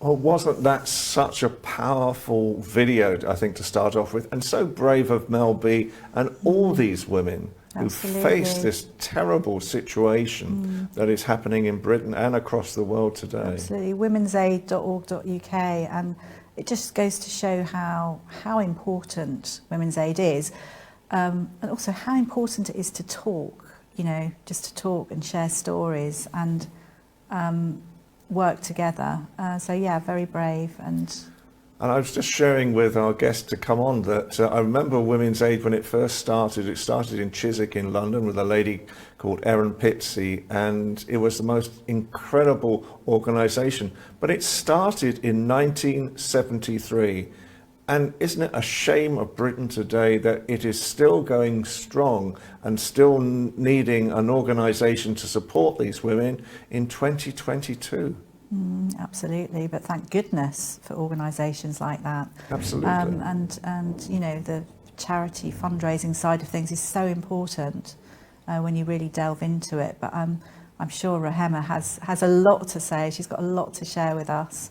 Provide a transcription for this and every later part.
Well, wasn't that such a powerful video, I think, to start off with, and so brave of Mel B and all these women who face this terrible situation that is happening in Britain and across the world today. Absolutely, womensaid.org.uk, and it just goes to show how important Women's Aid is, and also how important it is to talk, just to talk and share stories and work together. So yeah, very brave. And I was just sharing with our guest to come on that I remember Women's Aid when it first started. It started in Chiswick in London with a lady called Erin Pitsey, and it was the most incredible organisation. But it started in 1973. And isn't it a shame of Britain today that it is still going strong and still needing an organisation to support these women in 2022? Absolutely, but thank goodness for organisations like that. Absolutely. And the charity fundraising side of things is so important when you really delve into it. But I'm sure Rahema has a lot to say. She's got a lot to share with us.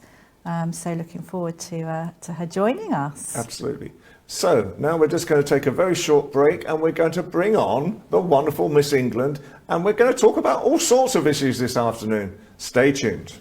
So looking forward to her joining us. Absolutely. So now we're just going to take a very short break, and we're going to bring on the wonderful Miss England, and we're going to talk about all sorts of issues this afternoon. Stay tuned.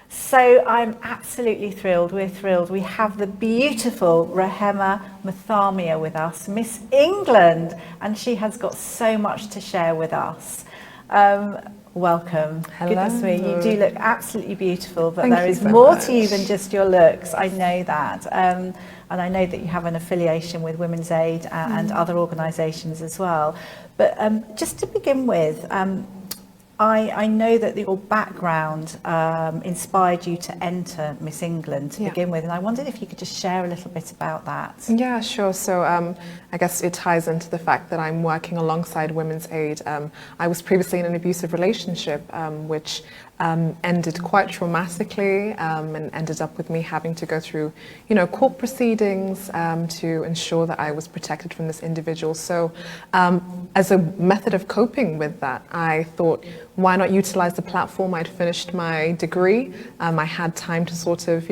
So I'm absolutely thrilled. We're thrilled. We have the beautiful Rahema Mathamia with us, Miss England, and she has got so much to share with us. Welcome. Hello. Goodness me, you do look absolutely beautiful, but Thank there you is so more much. to you than just your looks. I know that. And I know that you have an affiliation with Women's Aid and other organisations as well. But just to begin with, I know that your background inspired you to enter Miss England to begin with, and I wondered if you could just share a little bit about that. Yeah, sure. So I guess it ties into the fact that I'm working alongside Women's Aid. I was previously in an abusive relationship, which ended quite traumatically and ended up with me having to go through, court proceedings to ensure that I was protected from this individual. So as a method of coping with that, I thought, why not utilize the platform? I'd finished my degree. I had time to sort of,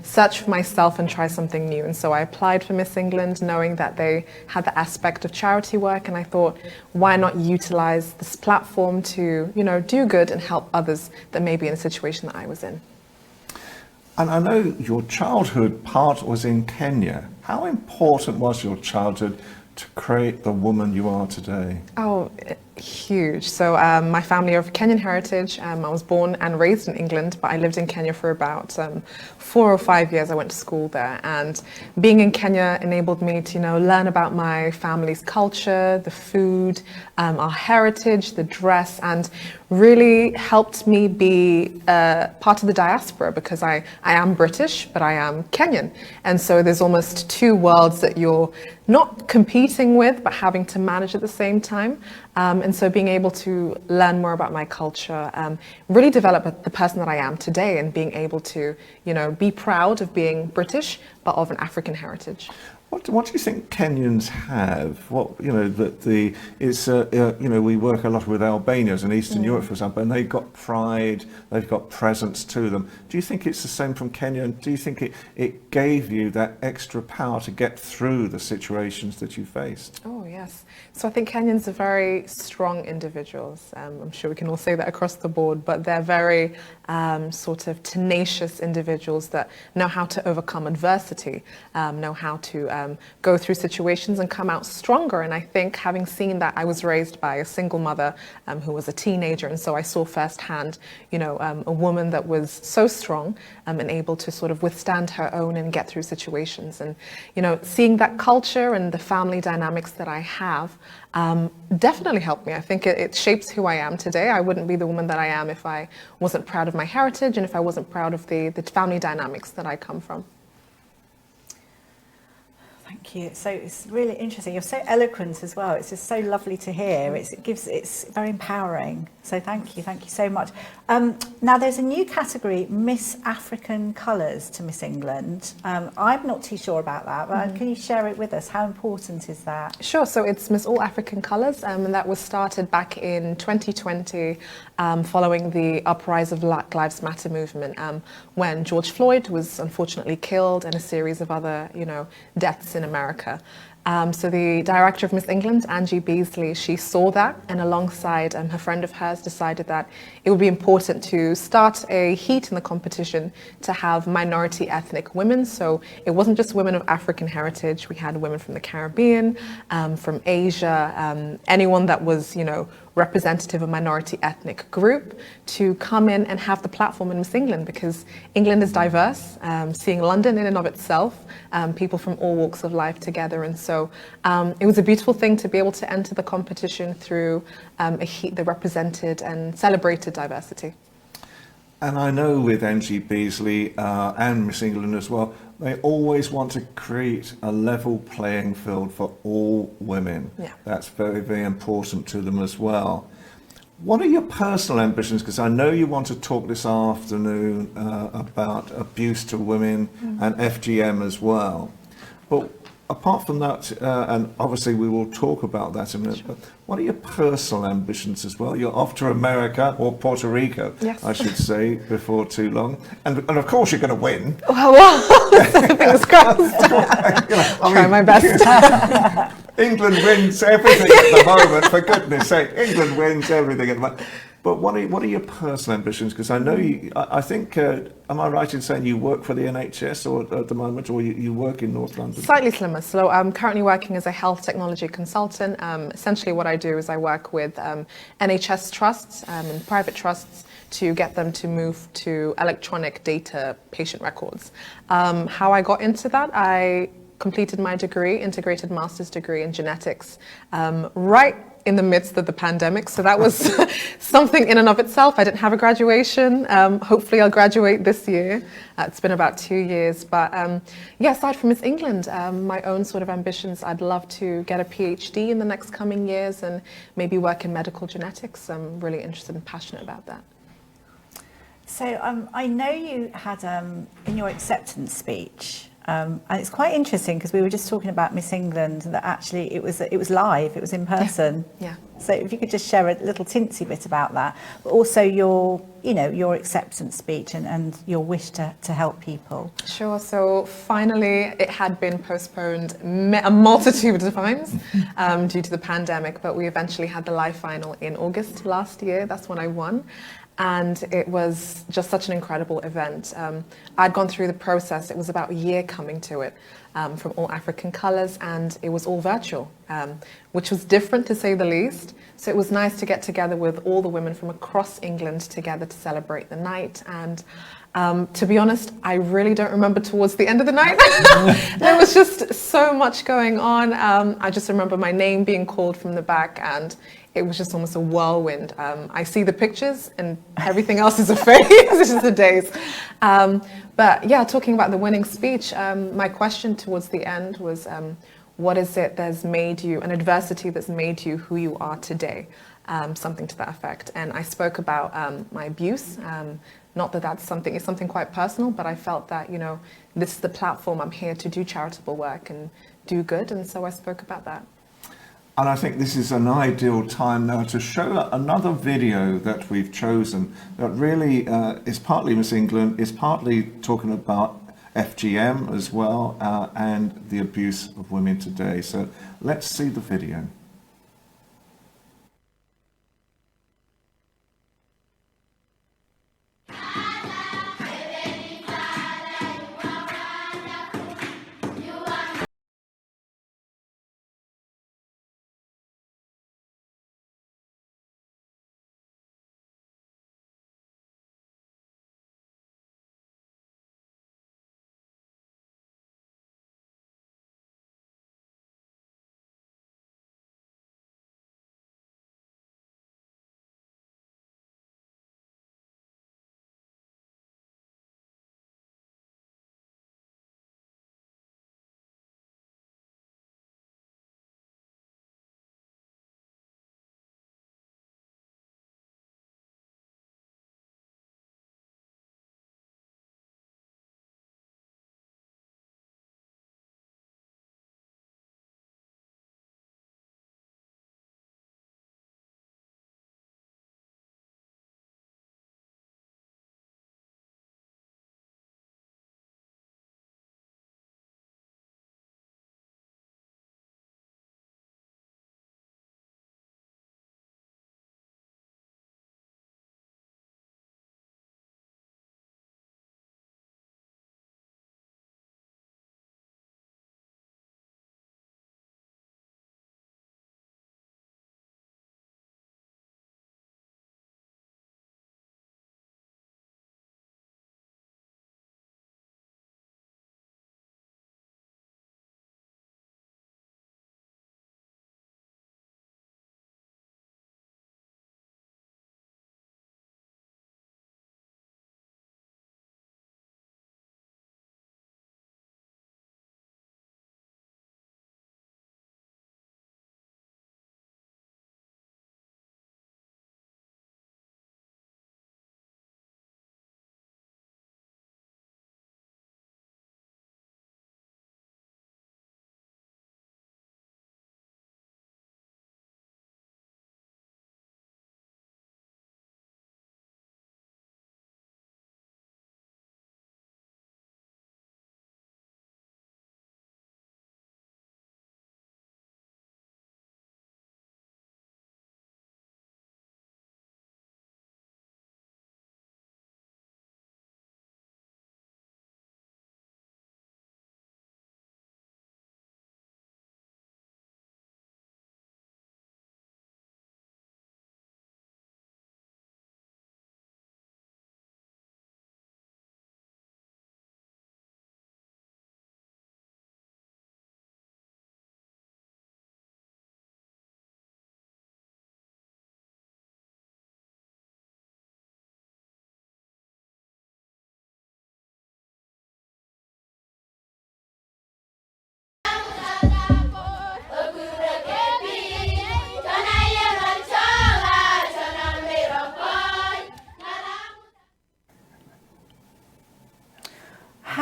search for myself and try something new. And so I applied for Miss England, knowing that they had the aspect of charity work. And I thought, why not utilize this platform to, do good and help others that may be in a situation that I was in. And I know your childhood part was in Kenya. How important was your childhood to create the woman you are today? Oh, huge. So my family are of Kenyan heritage. I was born and raised in England, but I lived in Kenya for about 4 or 5 years. I went to school there, and being in Kenya enabled me to, learn about my family's culture, the food, our heritage, the dress, and really helped me be part of the diaspora, because I am British, but I am Kenyan. And so there's almost two worlds that you're not competing with, but having to manage at the same time. And so being able to learn more about my culture, really develop the person that I am today, and being able to, be proud of being British, but of an African heritage. What do you think Kenyans have? We work a lot with Albanians and Eastern Europe, for example, and they've got pride, they've got presence to them. Do you think it's the same from Kenya? And do you think it gave you that extra power to get through the situations that you faced? Oh yeah, Yes. So I think Kenyans are very strong individuals. I'm sure we can all say that across the board, but they're very sort of tenacious individuals that know how to overcome adversity, know how to go through situations and come out stronger. And I think having seen that, I was raised by a single mother who was a teenager, and so I saw firsthand, you know, a woman that was so strong and able to sort of withstand her own and get through situations. And, you know, seeing that culture and the family dynamics that I have definitely helped me. I think it shapes who I am today. I wouldn't be the woman that I am if I wasn't proud of my heritage and if I wasn't proud of the family dynamics that I come from. Thank you. So it's really interesting. You're so eloquent as well. It's just so lovely to hear. It's very empowering. So thank you so much. Now there's a new category, Miss African Colours to Miss England. I'm not too sure about that, but can you share it with us? How important is that? Sure. So it's Miss All African Colours, and that was started back in 2020 following the uprise of Black Lives Matter movement, when George Floyd was unfortunately killed and a series of other, you know, deaths in America. So the director of Miss England, Angie Beasley, she saw that, and alongside her friend of hers decided that it would be important to start a heat in the competition to have minority ethnic women. So it wasn't just women of African heritage. We had women from the Caribbean, from Asia, anyone that was, you know, representative of minority ethnic group to come in and have the platform in Miss England, because England is diverse, seeing London in and of itself, people from all walks of life together. And so it was a beautiful thing to be able to enter the competition through a heat that represented and celebrated diversity. And I know with Angie Beasley and Miss England as well, they always want to create a level playing field for all women. Yeah. That's very, very important to them as well. What are your personal ambitions? Because I know you want to talk this afternoon about abuse to women and FGM as well. But apart from that, and obviously we will talk about that in a minute, but what are your personal ambitions as well? You're off to America, or Puerto Rico, yes, I should say, before too long. And of course you're going to win. Well, fingers crossed. Try my best. England wins everything at the moment, for goodness sake. England wins everything at the moment. But what are your personal ambitions? Because I know I think, am I right in saying you work for the NHS or at the moment, or you work in North London? Slightly slimmer. So I'm currently working as a health technology consultant. Essentially what I do is I work with NHS trusts and private trusts to get them to move to electronic data patient records. How I got into that, I completed my degree, integrated master's degree in genetics, right in the midst of the pandemic. So that was something in and of itself. I didn't have a graduation. Hopefully I'll graduate this year. It's been about 2 years. But yeah, aside from Miss England, my own sort of ambitions, I'd love to get a PhD in the next coming years and maybe work in medical genetics. I'm really interested and passionate about that. So I know you had in your acceptance speech, and it's quite interesting because we were just talking about Miss England, that actually it was live, it was in person. Yeah. So if you could just share a little tinsy bit about that, but also your acceptance speech and your wish to help people. Sure. So finally, it had been postponed a multitude of times due to the pandemic, but we eventually had the live final in August last year. That's when I won. And it was just such an incredible event. I'd gone through the process. It was about a year coming to it, from All African Colours, and it was all virtual, which was different to say the least. So it was nice to get together with all the women from across England together to celebrate the night. And to be honest, I really don't remember towards the end of the night. There was just so much going on. I just remember my name being called from the back, and it was just almost a whirlwind. I see the pictures and everything else is a phase. It's just a daze. But yeah, talking about the winning speech, my question towards the end was, what is it that's made you, an adversity that's made you who you are today? Something to that effect. And I spoke about my abuse. Not that it's something quite personal, but I felt that, this is the platform. I'm here to do charitable work and do good. And so I spoke about that. And I think this is an ideal time now to show another video that we've chosen that really is partly Miss England, is partly talking about FGM as well, and the abuse of women today. So let's see the video.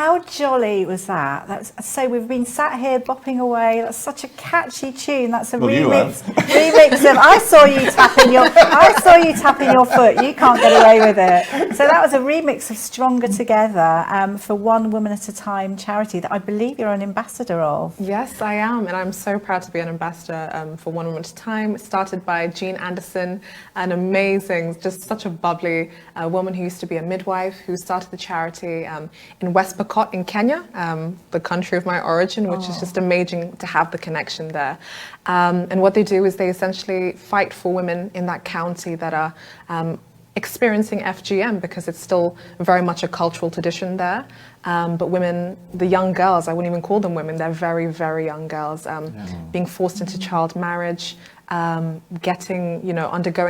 How jolly was that? So we've been sat here bopping away. That's such a catchy tune. That's a remix of I saw you tapping your foot. You can't get away with it. So that was a remix of Stronger Together for One Woman at a Time charity that I believe you're an ambassador of. Yes, I am, and I'm so proud to be an ambassador for One Woman at a Time. Started by Jean Anderson, an amazing, just such a bubbly woman who used to be a midwife, who started the charity in West Pokot in Kenya, the country of my origin, which is just amazing to have the connection there. And what they do is they essentially fight for women in that county that are experiencing FGM, because it's still very much a cultural tradition there. But women, the young girls, I wouldn't even call them women, they're very, very young girls, being forced into child marriage, undergoing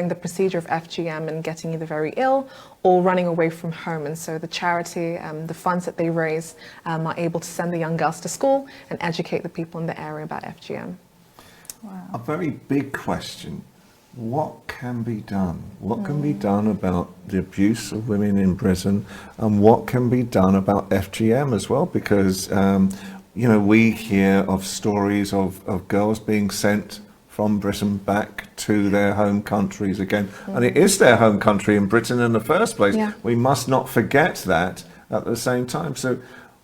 the procedure of FGM and getting either very ill or running away from home. And so the charity, the funds that they raise are able to send the young girls to school and educate the people in the area about FGM. Wow. A very big question. What can be done? What can be done about the abuse of women in prison, and what can be done about FGM as well? Because, we hear of stories of girls being sent from Britain back to their home countries again. And it is their home country in Britain in the first place. Yeah. We must not forget that at the same time. So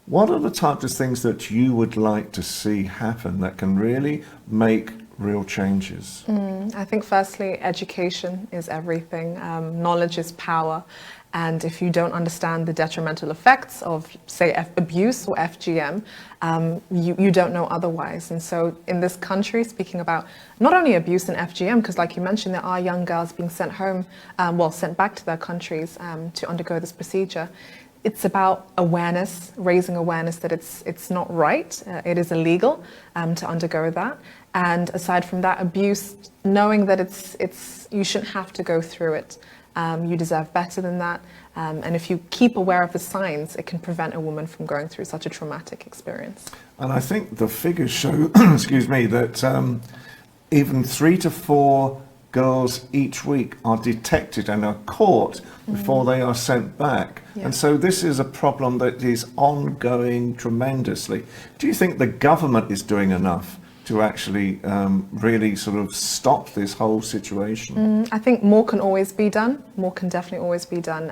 what are the types of things that you would like to see happen that can really make real changes? I think firstly, education is everything. Knowledge is power. And if you don't understand the detrimental effects of, say, abuse or FGM, you don't know otherwise. And so in this country, speaking about not only abuse and FGM, because like you mentioned, there are young girls being sent home, sent back to their countries to undergo this procedure. It's about awareness, raising awareness that it's not right, it is illegal to undergo that. And aside from that, abuse, knowing that you shouldn't have to go through it. You deserve better than that. And if you keep aware of the signs, it can prevent a woman from going through such a traumatic experience. And I think the figures show, excuse me, that even 3 to 4 girls each week are detected and are caught before they are sent back. Yeah. And so this is a problem that is ongoing tremendously. Do you think the government is doing enough to actually really sort of stop this whole situation? I think more can always be done. More can definitely always be done.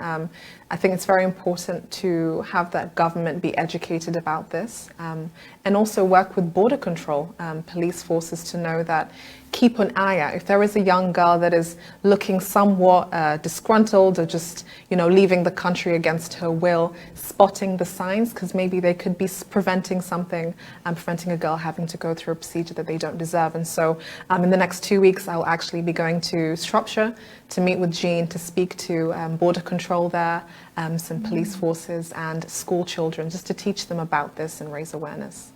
I think it's very important to have that government be educated about this, and also work with border control, police forces, to know that keep an eye out. If there is a young girl that is looking somewhat disgruntled or just, leaving the country against her will, spotting the signs, because maybe they could be preventing something, preventing a girl having to go through a procedure that they don't deserve. And so in the next 2 weeks, I'll actually be going to Shropshire to meet with Jean to speak to border control there, some police forces and school children, just to teach them about this and raise awareness.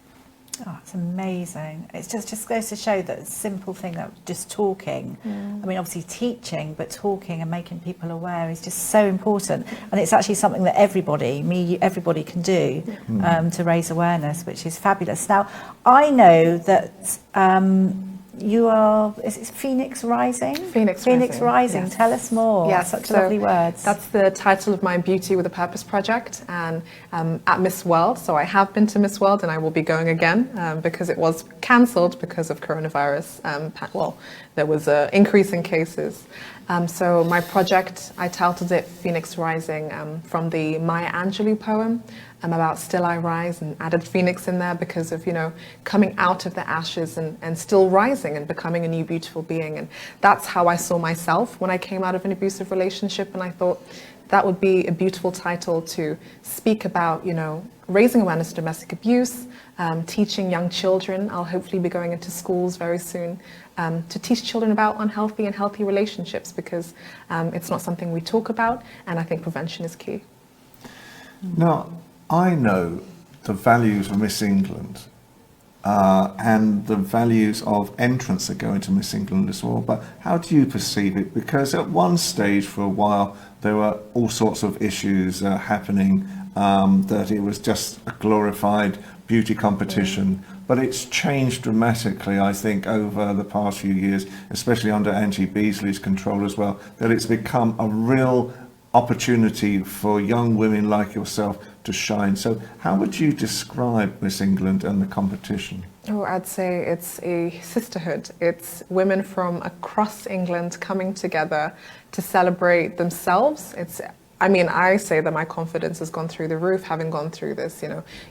Oh, it's amazing. It just goes to show that a simple thing of just talking, I mean, obviously teaching, but talking and making people aware is just so important. And it's actually something that everybody can do to raise awareness, which is fabulous. Now, I know that you are, is it Phoenix Rising? Phoenix Rising. Yes. Tell us more. Yes, such lovely words. That's the title of my Beauty with a Purpose project, and at Miss World. So I have been to Miss World, and I will be going again because it was cancelled because of coronavirus. There was an increase in cases. So my project, I titled it Phoenix Rising, from the Maya Angelou poem about Still I Rise, and added Phoenix in there because of, coming out of the ashes and still rising and becoming a new beautiful being. And that's how I saw myself when I came out of an abusive relationship, and I thought that would be a beautiful title to speak about, raising awareness of domestic abuse, teaching young children. I'll hopefully be going into schools very soon to teach children about unhealthy and healthy relationships, because it's not something we talk about, and I think prevention is key. Now, I know the values of Miss England and the values of entrants that go into Miss England as well, but how do you perceive it? Because at one stage for a while there were all sorts of issues happening, that it was just a glorified beauty competition, but it's changed dramatically, I think, over the past few years, especially under Angie Beasley's control as well, that it's become a real opportunity for young women like yourself to shine. So how would you describe Miss England and the competition? Oh, I'd say it's a sisterhood. It's women from across England coming together to celebrate themselves. I say that my confidence has gone through the roof having gone through this.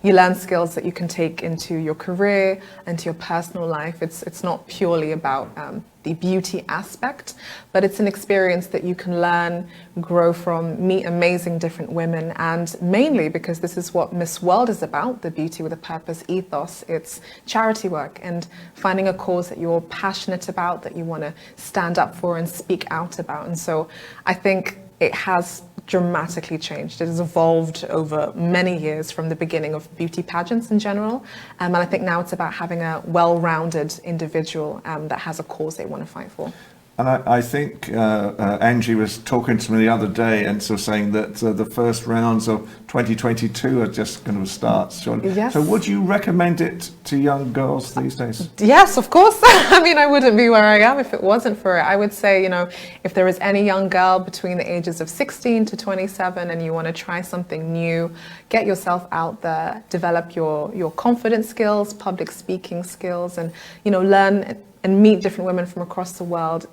You learn skills that you can take into your career, into your personal life. It's not purely about the beauty aspect, but it's an experience that you can learn, grow from, meet amazing different women, and mainly because this is what Miss World is about, the Beauty with a Purpose ethos. It's charity work and finding a cause that you're passionate about, that you want to stand up for and speak out about. And so I think it has dramatically changed. It has evolved over many years from the beginning of beauty pageants in general. And I think now it's about having a well-rounded individual that has a cause they want to fight for. And I think Angie was talking to me the other day and sort of saying that the first rounds of 2022 are just going to start. Yes. So would you recommend it to young girls these days? Yes, of course. I wouldn't be where I am if it wasn't for it. I would say, if there is any young girl between the ages of 16 to 27 and you want to try something new, get yourself out there, develop your confidence skills, public speaking skills, and, learn and meet different women from across the world.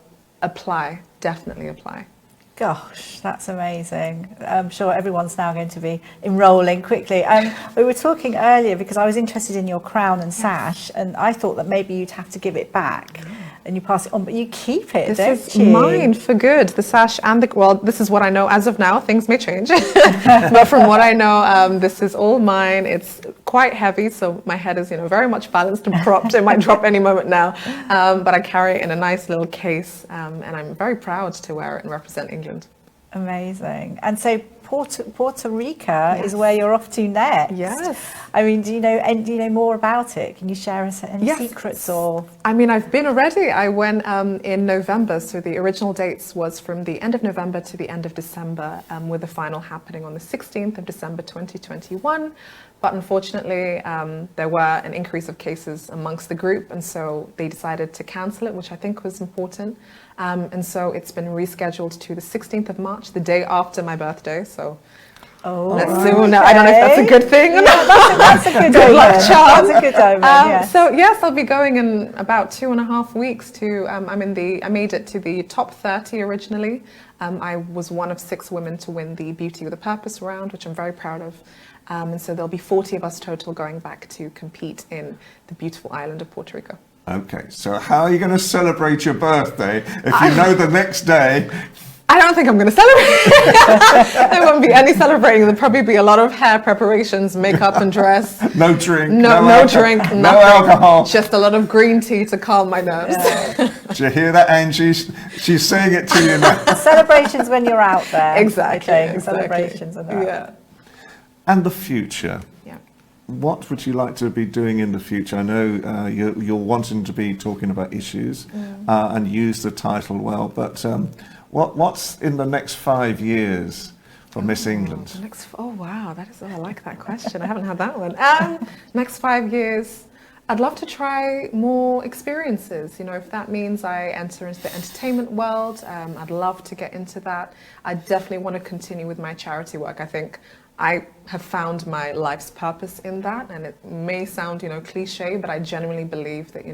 Definitely apply. Gosh, that's amazing. I'm sure everyone's now going to be enrolling quickly. We were talking earlier because I was interested in your crown and sash, and I thought that maybe you'd have to give it back and you pass it on, but you keep it, This don't is you? mine for good. The sash and this is what I know as of now. Things may change, but from what I know, this is all mine. It's quite heavy, so my head is, very much balanced and propped. It might drop any moment now, but I carry it in a nice little case, and I'm very proud to wear it and represent England. Amazing. And so Puerto Rico is where you're off to next. Yes. Do you know more about it? Can you share us any secrets or? I've been already. I went in November, so the original dates was from the end of November to the end of December, with the final happening on the 16th of December 2021. But unfortunately, there were an increase of cases amongst the group, and so they decided to cancel it, which I think was important. And so it's been rescheduled to the 16th of March, the day after my birthday. So let's see. No, I don't know if that's a good thing. Yeah, that's a good Good luck, charm. That's a good omen, yes. So yes, I'll be going in about 2.5 weeks to. I made it to the top 30 originally. I was one of 6 women to win the Beauty with a Purpose round, which I'm very proud of. And so there'll be 40 of us total going back to compete in the beautiful island of Puerto Rico. Okay, so how are you going to celebrate your birthday if you know the next day? I don't think I'm going to celebrate. There won't be any celebrating. There'll probably be a lot of hair preparations, makeup and dress. No drink. No drink. Nothing. No alcohol. Just a lot of green tea to calm my nerves. Yeah. Do you hear that, Angie? She's saying it to you now. Celebrations when you're out there. Exactly. Celebrations when you're out there. And the future. Yeah. What would you like to be doing in the future? I know you're wanting to be talking about issues and use the title well, but what's in the next 5 years for Miss England? Wow, I like that question. I haven't had that one. Next 5 years, I'd love to try more experiences. If that means I enter into the entertainment world, I'd love to get into that. I definitely want to continue with my charity work. I think I have found my life's purpose in that, and it may sound, cliche, but I genuinely believe that,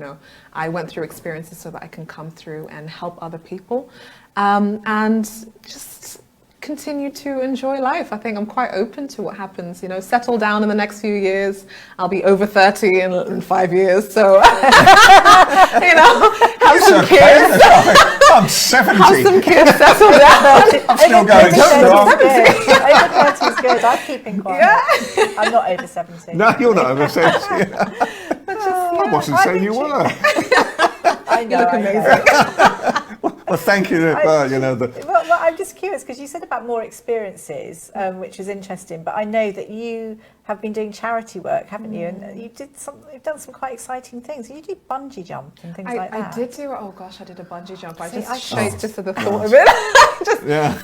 I went through experiences so that I can come through and help other people, and just continue to enjoy life. I think I'm quite open to what happens, settle down in the next few years. I'll be over 30 in 5 years, so, have some kids. I'm 70. Have some kids, settle down. I'm still going strong. Over 30 is good. I'm keeping quiet. Yeah. I'm not over 70. No, you're not over 70. I wasn't saying you were. I know. You look amazing. Well, thank you. Well, I'm just curious because you said about more experiences, which was interesting. But I know that you have been doing charity work, haven't you? And you've done some quite exciting things. You do bungee jump and things like that. I did do. Oh gosh, I did a bungee jump. I See, shake just at the thought of it.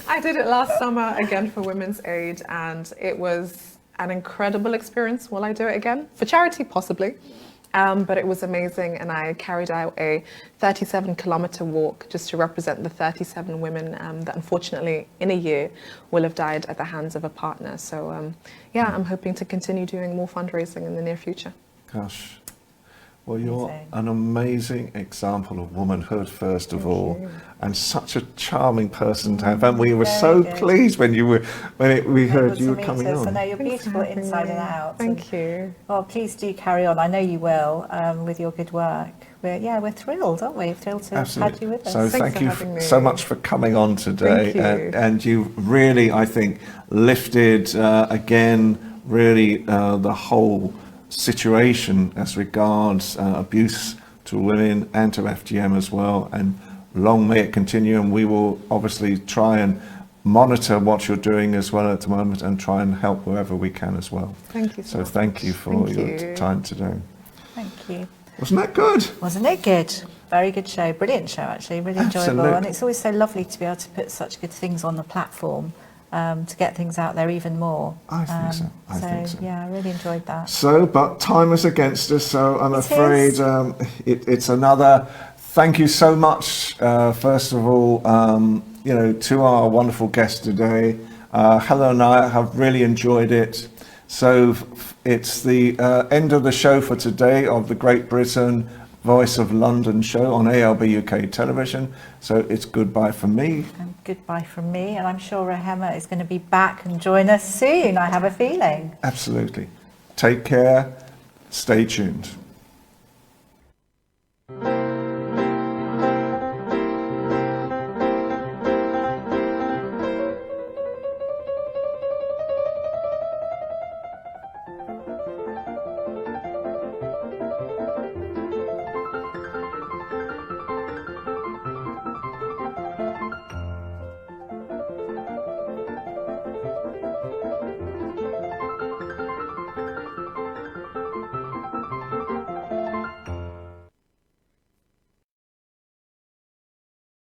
I did it last summer again for Women's Aid, and it was an incredible experience. Will I do it again for charity? Possibly. But it was amazing, and I carried out a 37-kilometer walk just to represent the 37 women that unfortunately in a year will have died at the hands of a partner. So yeah, I'm hoping to continue doing more fundraising in the near future. Gosh. Well, you're Amazing. an amazing example of womanhood, first of Thank all, you. and such a charming person to have. And we were Very so good. pleased when we heard Able you to were meet coming us. I know on. you're Thanks beautiful for having inside me. and out. Thank you. Well, please do carry on. I know you will with your good work. We're thrilled, aren't we? Thrilled to have Absolutely. you with us. So Thanks thank for you having me. so much for coming on today. Thank you. And you really, I think, lifted again, really the whole situation as regards abuse to women and to FGM as well. And long may it continue. And we will obviously try and monitor what you're doing as well at the moment and try and help wherever we can as well. Thank you so So much. thank you for Thank your you. time today. Thank you. Wasn't that good? Wasn't it good? Very good show. Brilliant show, actually. Really enjoyable. Absolutely. And it's always so lovely to be able to put such good things on the platform to get things out there even more. I think so. I think so. Yeah, I really enjoyed that. So, but time is against us, so I'm It afraid is. it's another. Thank you so much, first of all, to our wonderful guest today. Helen and I have really enjoyed it. So it's the end of the show for today of the Great Britain Voice of London show on ALB UK television. So it's goodbye from me. And goodbye from me. And I'm sure Rahema is going to be back and join us soon, I have a feeling. Absolutely. Take care. Stay tuned.